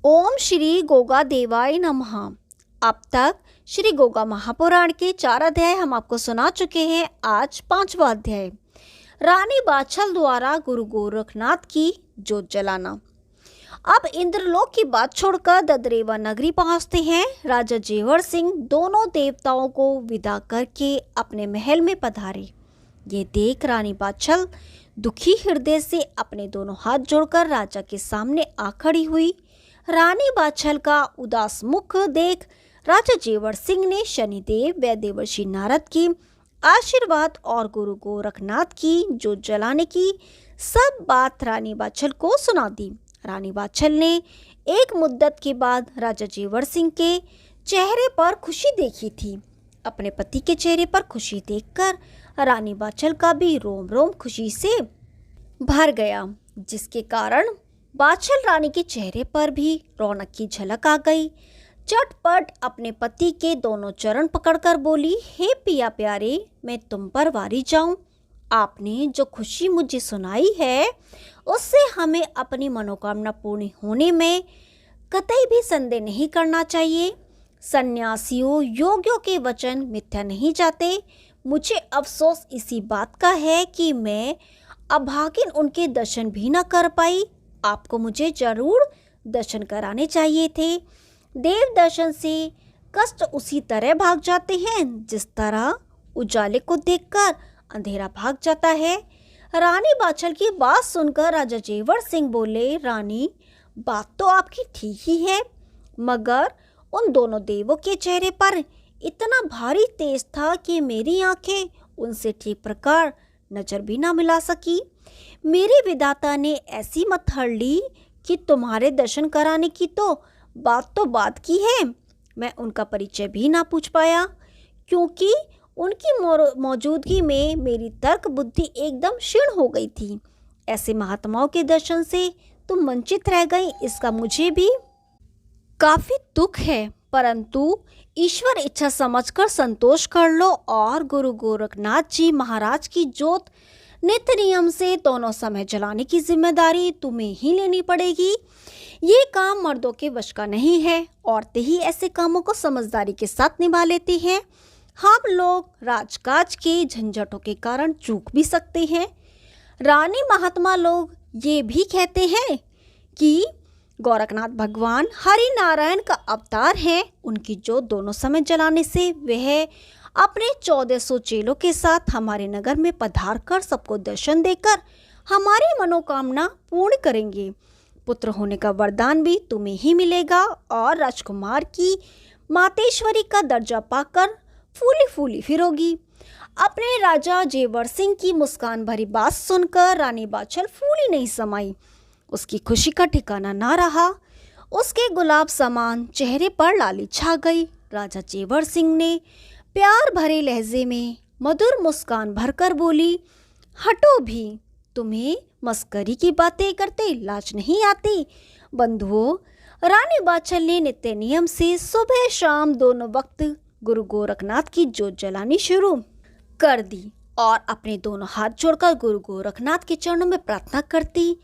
ओम श्री गोगा देवाय नमः। अब तक श्री गोगा महापुराण के 4 अध्याय हम आपको सुना चुके हैं। आज 5वां अध्याय, रानी बाछल द्वारा गुरु गोरखनाथ की जोत जलाना। अब इंद्रलोक की बात छोड़कर ददरेवा नगरी पहुंचते हैं। राजा जेवर सिंह दोनों देवताओं को विदा करके अपने महल में पधारे। ये देख रानी बाछल दुखी हृदय से अपने दोनों हाथ जोड़कर राजा के सामने आ खड़ी हुई। रानी बाछल का उदास मुख देख राजा जेवर सिंह ने शनिदेव व देवर्षि नारद की आशीर्वाद और गुरु गोरखनाथ की जोत जलाने की सब बात रानी बाछल को सुना दी। रानी बाछल ने एक मुद्दत के बाद राजा जेवर सिंह के चेहरे पर खुशी देखी थी। अपने पति के चेहरे पर खुशी देखकर रानी बाछल का भी रोम रोम खुशी से भर गया, जिसके कारण बाछल रानी के चेहरे पर भी रौनक की झलक आ गई। चटपट अपने पति के दोनों चरण पकड़कर बोली, हे पिया प्यारे, मैं तुम पर वारी जाऊं। आपने जो खुशी मुझे सुनाई है उससे हमें अपनी मनोकामना पूर्ण होने में कतई भी संदेह नहीं करना चाहिए। सन्यासियों योगियों के वचन मिथ्या नहीं जाते। मुझे अफसोस इसी बात का है कि मैं अभागिन उनके दर्शन भी न कर पाई। आपको मुझे जरूर दर्शन कराने चाहिए थे। देव दर्शन से कष्ट उसी तरह भाग जाते हैं जिस तरह उजाले को देखकर अंधेरा भाग जाता है। रानी बाछल की बात सुनकर राजा जेवर सिंह बोले, रानी बात तो आपकी ठीक ही है, मगर उन दोनों देवों के चेहरे पर इतना भारी तेज था कि मेरी आंखें उनसे ठीक प्रकार नजर भी ना मिला सकी। मेरे विधाता ने ऐसी मत हड़ ली कि तुम्हारे दर्शन कराने की तो बात की है, मैं उनका परिचय भी ना पूछ पाया, क्योंकि उनकी मौजूदगी में मेरी तर्क बुद्धि एकदम क्षीण हो गई थी। ऐसे महात्माओं के दर्शन से तुम वंचित रह गई, इसका मुझे भी काफी दुख है, परंतु ईश्वर इच्छा समझकर संतोष कर लो और गुरु गोरखनाथ जी महाराज की जोत नित्य नियम से दोनों समय जलाने की जिम्मेदारी तुम्हें ही लेनी पड़ेगी। ये काम मर्दों के वश का नहीं है, औरतें ही ऐसे कामों को समझदारी के साथ निभा लेती हैं। हम लोग राजकाज के झंझटों के कारण चूक भी सकते हैं। रानी महात्मा लोग ये भी कहते हैं कि गोरखनाथ भगवान हरि नारायण का अवतार है। उनकी जोत दोनों समय जलाने से वह अपने 1400 चेलों के साथ हमारे नगर में पधार कर सबको दर्शन देकर हमारी मनोकामना पूर्ण करेंगे। पुत्र होने का वरदान भी तुम्हें ही मिलेगा और राजकुमार की मातेश्वरी का दर्जा पाकर फूली फूली फिरोगी। अपने राजा जेवर सिंह की मुस्कान भरी बात सुनकर रानी बाछल फूली नहीं समाई। उसकी खुशी का ठिकाना ना रहा। उसके गुलाब समान चेहरे पर लाली छा गई। राजा जेवर सिंह ने प्यार भरे लहजे में मधुर मुस्कान भरकर बोली, हटो भी, तुम्हें मस्करी की बातें करते लाज नहीं आती। बंधुओं, रानी बाछल ने नित्य नियम से सुबह शाम दोनों वक्त गुरु गोरखनाथ की जोत जलानी शुरू कर दी और अपने दोनों हाथ जोड़कर गुरु गोरखनाथ के चरणों में प्रार्थना करती,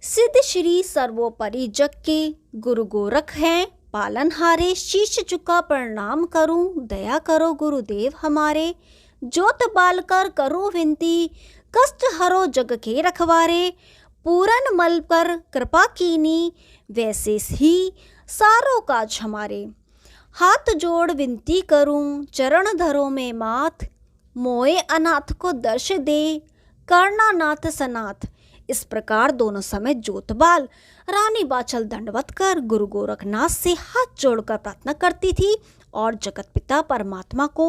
सिद्ध श्री सर्वोपरि जग के गुरु गोरख हैं, पालनहारे, शीश झुका प्रणाम करूं, दया करो गुरुदेव हमारे, जोत बाल कर करो विनती, कष्ट हरो जग के रखवारे, पूरन मल पर कृपा कीनी, वैसे ही सारो काज हमारे। हाथ जोड़ विनती करूं, चरण धरो में माथ, मोए अनाथ को दर्श दे, करना नाथ सनाथ। इस प्रकार दोनों समय जोतबाल रानी बाछल दंडवत कर गुरु गोरखनाथ से हाथ जोड़कर प्रार्थना करती थी और जगत पिता परमात्मा को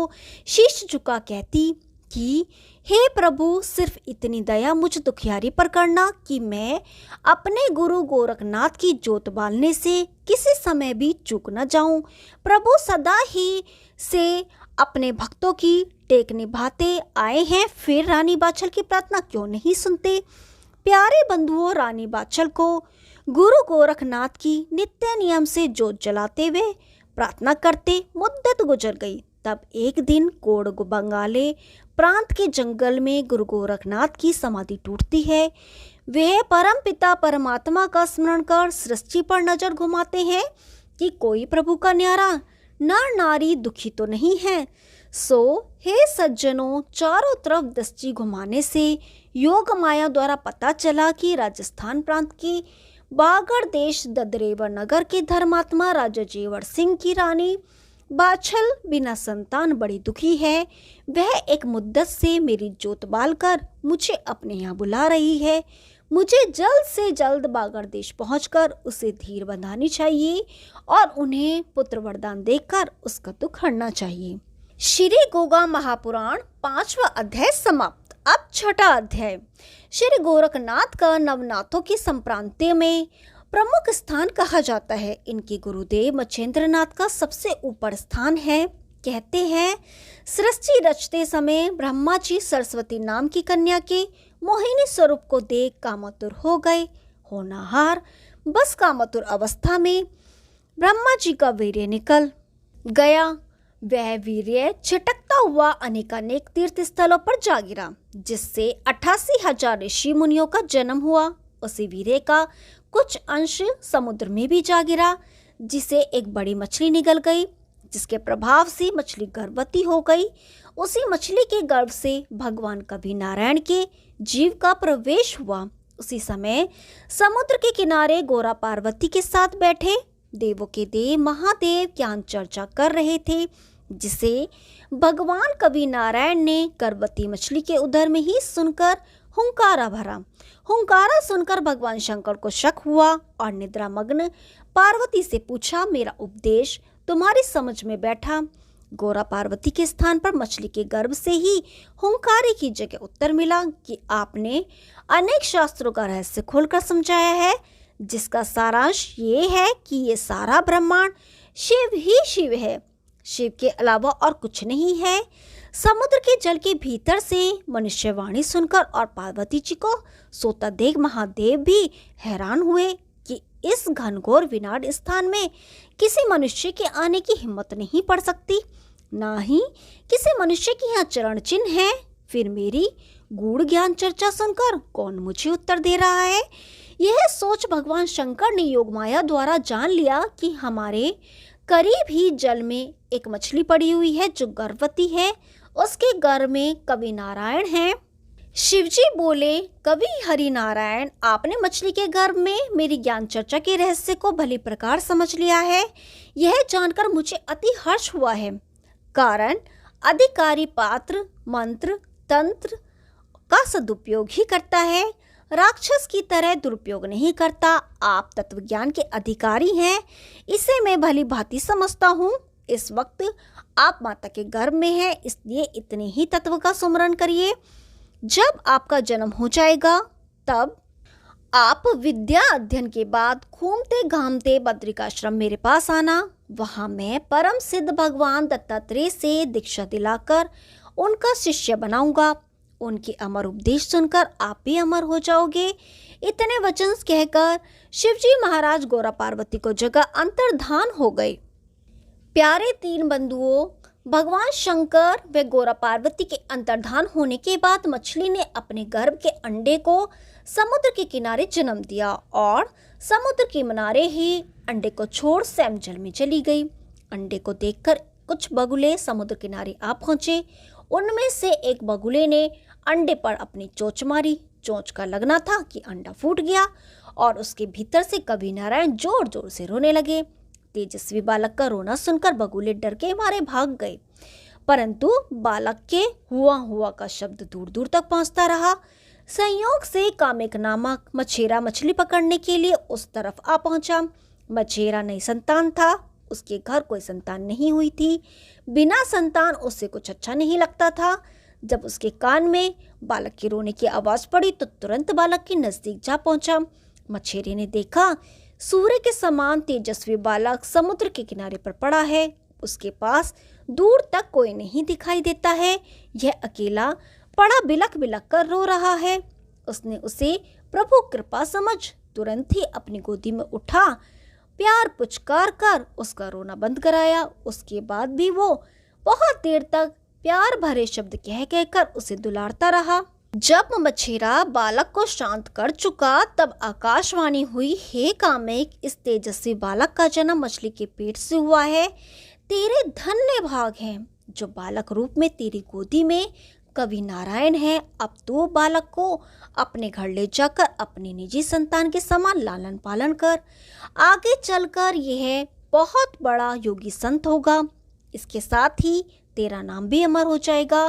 शीश झुका कहती कि हे प्रभु, सिर्फ इतनी दया मुझ दुखियारी पर करना कि मैं अपने गुरु गोरखनाथ की जोत बालने से किसी समय भी चूक न जाऊं। प्रभु सदा ही से अपने भक्तों की टेक निभाते आए हैं, फिर रानी बाछल की प्रार्थना क्यों नहीं सुनते। प्यारे बंधुओं, रानी बाछल को गुरु गोरखनाथ की नित्य नियम से जोत जलाते हुए प्रार्थना करते मुद्दत गुजर गई। तब एक दिन कोड़ बंगाले प्रांत के जंगल में गुरु गोरखनाथ की समाधि टूटती है। वे परम पिता परमात्मा का स्मरण कर सृष्टि पर नजर घुमाते हैं कि कोई प्रभु का न्यारा नर नारी दुखी तो नहीं है। सो हे सज्जनों, चारों तरफ दृष्टि घुमाने से योग माया द्वारा पता चला कि राजस्थान प्रांत के बागड़ देश ददरेवर नगर के धर्मात्मा राजा जेवर सिंह की रानी बाछल बिना संतान बड़ी दुखी है। वह एक मुद्दत से मेरी जोत बाल कर मुझे अपने यहाँ बुला रही है। मुझे जल्द से जल्द बागड़ देश पहुंचकर उसे धीर बंधानी चाहिए और उन्हें पुत्र वरदान देकर उसका दुख हरना चाहिए। श्री गोगा महापुराण 5वां अध्याय समाप्त। अब 6ठा अध्याय। श्री गोरखनाथ का नवनाथों की संप्रांति में प्रमुख स्थान कहा जाता है। इनके गुरुदेव मच्छेंद्रनाथ का सबसे ऊपर स्थान है। कहते हैं सृष्टि रचते समय ब्रह्मा जी सरस्वती नाम की कन्या के मोहिनी स्वरूप को देख कामातुर हो गए। होनहार बस कामातुर अवस्था में ब्रह्मा जी का वीर्य निकल गया। वह वीर्य छिटकता हुआ अनेकानेक तीर्थ स्थलों पर जा गिरा, जिससे 88,000 ऋषि मुनियों का जन्म हुआ। उसी वीर्य का कुछ अंश समुद्र में भी जा गिरा, जिसे एक बड़ी मछली निगल गई, जिसके प्रभाव से मछली गर्भवती हो गई। उसी मछली के गर्भ से भगवान कवि नारायण के जीव का प्रवेश हुआ। उसी समय समुद्र के किनारे गोरा पार्वती के साथ बैठे देवों के देव महादेव ज्ञान चर्चा कर रहे थे, जिसे भगवान कवि नारायण ने गर्भवती मछली के उदर में ही सुनकर हुंकारा भरा। हुंकारा सुनकर भगवान शंकर को शक हुआ और निद्रा मग्न पार्वती से पूछा, मेरा उपदेश तुम्हारी समझ में बैठा? गोरा पार्वती के स्थान पर मछली के गर्भ से ही हुंकारे की जगह उत्तर मिला कि आपने अनेक शास्त्रों का रहस्य खोलकर समझाया है, जिसका सारांश ये है कि ये सारा ब्रह्मांड शिव ही शिव है, शिव के अलावा और कुछ नहीं है। समुद्र के जल के भीतर से मनुष्यवाणी सुनकर और पार्वती जी को सोता देख महादेव भी हैरान हुए कि इस घनघोर विनाट स्थान में किसी मनुष्य के आने की हिम्मत नहीं पड़ सकती, ना ही किसी मनुष्य की यहाँ चरण चिन्ह है। फिर मेरी गूढ़ ज्ञान चर्चा सुनकर कौन मुझे उत्तर दे रहा है? यह सोच भगवान शंकर ने योग माया द्वारा जान लिया कि हमारे करीब ही जल में एक मछली पड़ी हुई है जो गर्भवती है। उसके गर्भ में कवि नारायण हैं। शिवजी बोले, कवि हरि नारायण, आपने मछली के गर्भ में मेरी ज्ञान चर्चा के रहस्य को भली प्रकार समझ लिया है। यह जानकर मुझे अति हर्ष हुआ है। कारण अधिकारी पात्र मंत्र तंत्र का सदुपयोग ही करता है, राक्षस की तरह दुरुपयोग नहीं करता। आप तत्व ज्ञान के अधिकारी हैं, इसे मैं भली भांति समझता हूँ। इस वक्त आप माता के गर्भ में हैं, इसलिए इतने ही तत्व का सुमरण करिए। जब आपका जन्म हो जाएगा तब आप विद्या अध्ययन के बाद घूमते घामते बद्रिकाश्रम मेरे पास आना। वहाँ मैं परम सिद्ध भगवान दत्तात्रेय से दीक्षा दिलाकर उनका शिष्य बनाऊंगा। उनकी अमर उपदेश सुनकर आप भी अमर हो जाओगे। इतने वचन कहकर शिवजी महाराज गोरा पार्वती को जगह अंतर्धान हो गए। प्यारे तीन बंधुओं, भगवान शंकर व गोरा पार्वती के अंतर्धान होने के बाद मछली ने अपने गर्भ के अंडे को समुद्र के किनारे जन्म दिया और समुद्र के किनारे ही अंडे को छोड़ सैम जल में चली गई। अंडे को देखकर कुछ बगुले समुद्र किनारे आ पहुंचे। उनमें से एक बगुले ने अंडे पर अपनी चोंच मारी। चोंच का लगना था कि अंडा फूट गया और उसके भीतर से कवि नारायण जोर जोर से रोने लगे। तेजस्वी बालक का रोना सुनकर बगुले डर के मारे भाग गए, परंतु बालक के हुआ हुआ का शब्द दूर दूर तक पहुंचता रहा। संयोग से कामिक नामक मछेरा मछली पकड़ने के लिए उस तरफ आ पहुंचा। मछेरा नई संतान था, उसके घर कोई संतान नहीं हुई थी। बिना संतान उससे कुछ अच्छा नहीं लगता था। जब उसके कान में बालक के रोने की आवाज पड़ी तो तुरंत बालक के नजदीक जा पहुंचा। मछेरे ने देखा सूर्य के समान तेजस्वी बालक समुद्र के किनारे पर पड़ा है। उसके पास दूर तक कोई नहीं दिखाई देता है। यह अकेला पड़ा बिलख बिलख कर रो रहा है। उसने उसे प्रभु कृपा समझ तुरंत ही अपनी गोदी में उठा, प्यार पुचकार कर उसका रोना बंद कराया। उसके बाद भी वो बहुत देर तक प्यार भरे शब्द कह कहकर उसे दुलारता रहा। जब मच्छेरा बालक को शांत कर चुका तब आकाशवाणी हुई, हे कामिक, इस तेजस्वी बालक का जन्म मछली के पेट से हुआ है। तेरे धन्य भाग हैं जो बालक रूप में तेरी गोदी में कवि नारायण है। अब तो बालक को अपने घर ले जाकर अपनी निजी संतान के समान लालन पालन कर। आगे चलकर यह बहुत बड़ा योगी संत होगा। इसके साथ ही तेरा नाम भी अमर हो जाएगा।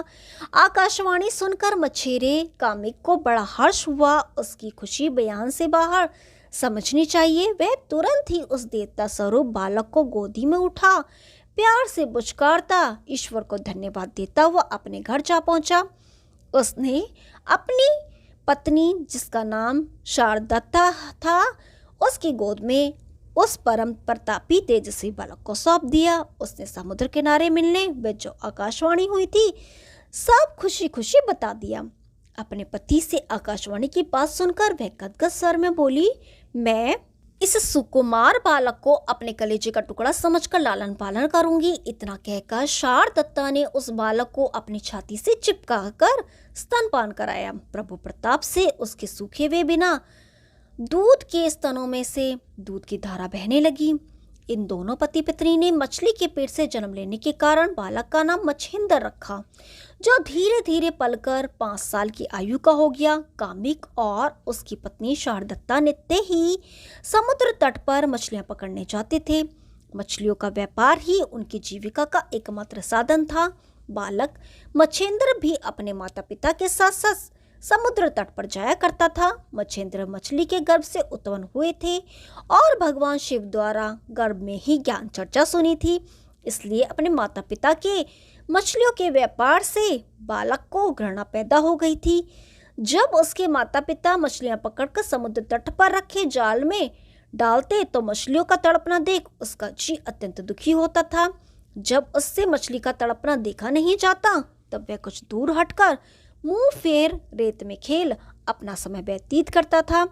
आकाशवाणी सुनकर मच्छेरे कामिक को बड़ा हर्ष हुआ। उसकी खुशी बयान से बाहर समझनी चाहिए। वह तुरंत ही उस देवता स्वरूप बालक को गोदी में उठा, प्यार से पुचकारता, ईश्वर को धन्यवाद देता हुआ अपने घर जा पहुंचा। उसने अपनी पत्नी, जिसका नाम शारदत्ता था, उसकी गोद में उस परम प्रतापी तेजस्वी बालक को सौंप दिया। उसने समुद्र किनारे मिलने वे जो आकाशवाणी हुई थी सब खुशी खुशी बता दिया। अपने पति से आकाशवाणी की बात सुनकर वह गदगद स्वर में बोली, मैं इस सुकुमार बालक को अपने कलेजे का टुकड़ा समझकर लालन पालन करूंगी। इतना कहकर शारदत्ता ने उस बालक को अपनी छाती से चिपका कर स्तनपान कराया। प्रभु प्रताप से उसके सूखे हुए बिना दूध के स्तनों में से दूध की धारा बहने लगी। इन दोनों पति पत्नी ने मछली के पेट से जन्म लेने के कारण बालक का नाम मच्छिंद्र रखा, जो धीरे धीरे पलकर 5 साल की आयु का हो गया। कामिक और उसकी पत्नी शारदत्ता नित्य ही समुद्र तट पर मछलियां पकड़ने जाते थे। मछलियों का व्यापार ही उनकी जीविका का एकमात्र साधन था। बालक मच्छिंद्र भी अपने माता पिता के साथ साथ समुद्र तट पर जाया करता था। मच्छिंद्र मछली के गर्भ से उत्पन्न हुए थे और भगवान शिव द्वारा गर्भ में ही ज्ञान चर्चा सुनी थी। इसलिए अपने माता पिता के मछलियों के व्यापार से बालक को घृणा पैदा हो गई थी। जब उसके माता पिता मछलियां पकड़कर समुद्र तट पर रखे जाल में डालते तो मछलियों का तड़पना देख उसका जी अत्यंत दुखी होता था। जब उससे मछली का तड़पना देखा नहीं जाता तब वह कुछ दूर हटकर मुंह फेर रेत में खेल अपना समय व्यतीत करता था।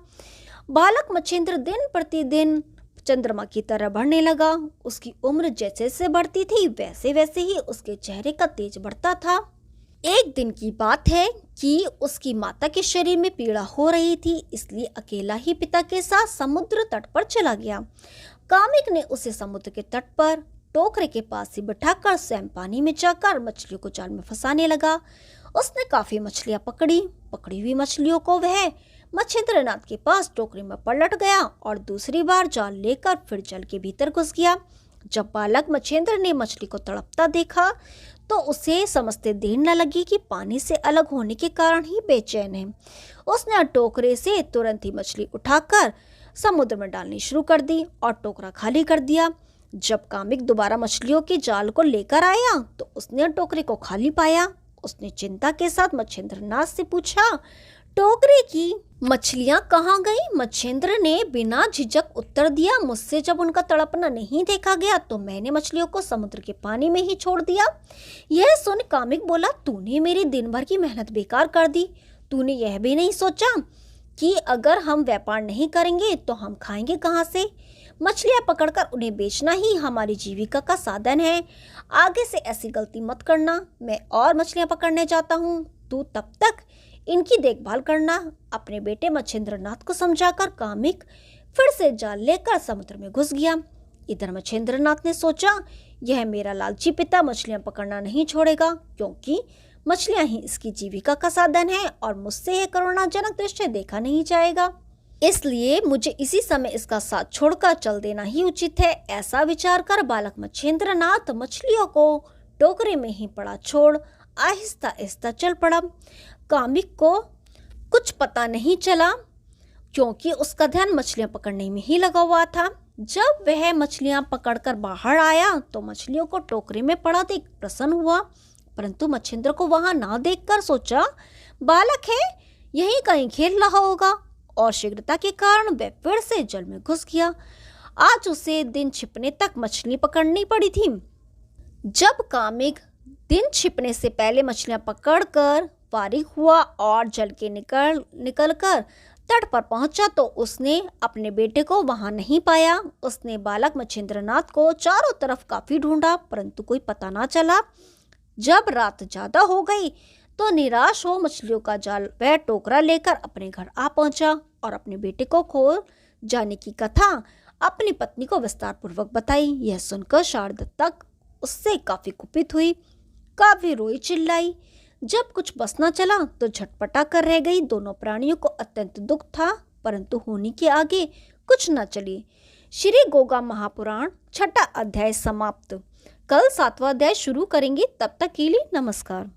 बालक मच्छिंद्र दिन प्रतिदिन चंद्रमा की तरह बढ़ने लगा। उसकी उम्र जैसे जैसे बढ़ती थी वैसे वैसे ही उसके चेहरे का तेज बढ़ता था। एक दिन की बात है कि उसकी माता के शरीर में पीड़ा हो रही थी, इसलिए अकेला ही पिता के साथ समुद्र तट पर चला गया। कामिक ने उसे समुद्र के तट पर टोकरे के पास ही बिठाकर स्वयं पानी में जाकर मछलियों को जाल में फंसाने लगा। उसने काफी मछलियां पकड़ी हुई मछलियों को वह मच्छिंद्रनाथ के पास टोकरी में पलट गया और दूसरी बार जाल लेकर फिर जल के भीतर घुस गया। जब बालक मच्छिंद्र ने मछली को तड़पता देखा तो उसे समझते देर न लगी कि पानी से अलग होने के कारण ही बेचैन है। उसने टोकरे से तुरंत ही मछली उठाकर समुद्र में डालनी शुरू कर दी और टोकरा खाली कर दिया। जब कामिक दोबारा मछलियों के जाल को लेकर आया तो उसने टोकरे को खाली पाया। उसने चिंता के साथ मच्छिंद्रनाथ से पूछा, टोकरे की मछलियां कहाँ गई? मच्छिंद्र ने बिना झिझक उत्तर दिया, मुझसे जब उनका तड़पना नहीं देखा गया तो मैंने मछलियों को समुद्र के पानी में ही छोड़ दिया। यह सुन कामिक बोला, तूने मेरी दिन भर की मेहनत बेकार कर दी। तूने यह भी नहीं सोचा कि अगर हम व्यापार नहीं करेंगे तो हम खाएंगे कहाँ से? मछलियां पकड़कर उन्हें बेचना ही हमारी जीविका का साधन है। आगे से ऐसी गलती मत करना। मैं और मछलियां पकड़ने जाता हूँ, तू तब तक इनकी देखभाल करना। अपने बेटे मच्छिंद्रनाथ को समझाकर कामिक फिर से जाल लेकर समुद्र में घुस गया। इधर मच्छिंद्रनाथ ने सोचा, यह मेरा लालची पिता मछलियां पकड़ना नहीं छोड़ेगा, क्योंकि मछलियां ही इसकी जीविका का साधन है और मुझसे यह करुणाजनक दृश्य देखा नहीं जाएगा। इसलिए मुझे इसी समय इसका साथ छोड़कर चल देना ही उचित है। ऐसा विचार कर बालक मच्छिंद्रनाथ मछलियों को टोकरे में ही पड़ा छोड़ आहिस्ता आहिस्ता चल पड़ा। कामिक को कुछ पता नहीं चला क्योंकि उसका ध्यान मछलियां पकड़ने में ही लगा हुआ था। जब वह मछलियां पकड़कर बाहर आया तो मछलियों को टोकरे में पड़ा देख प्रसन्न हुआ, परंतु मच्छिंद्र को वहां ना देखकर सोचा, बालक है, यहीं कहीं खेल रहा होगा, और शीघ्रता के कारण वह फिर से जल में घुस गया। आज उसे दिन छिपने तक मछली पकड़नी पड़ी थी। जब कामिक दिन छिपने से पहले मछलियां पकड़कर फारिग हुआ और जल के निकलकर तट पर पहुंचा तो उसने अपने बेटे को वहां नहीं पाया। उसने बालक मच्छिंद्रनाथ को चारों तरफ काफी ढूंढा, परंतु कोई पता ना चला। जब रात ज्यादा हो गई तो निराश हो मछलियों का जाल वह टोकरा लेकर अपने घर आ पहुंचा और अपने बेटे को खो जाने की कथा अपनी पत्नी को विस्तार पूर्वक बताई। यह सुनकर शारदत्ता उससे काफी कुपित हुई, काफी रोई चिल्लाई। जब कुछ बस न चला तो झटपटा कर रह गई। दोनों प्राणियों को अत्यंत दुख था, परंतु होनी के आगे कुछ न चली। श्री गोगा महापुराण 6वां अध्याय समाप्त। कल 7वां अध्याय शुरू करेंगे। तब तक के लिए नमस्कार।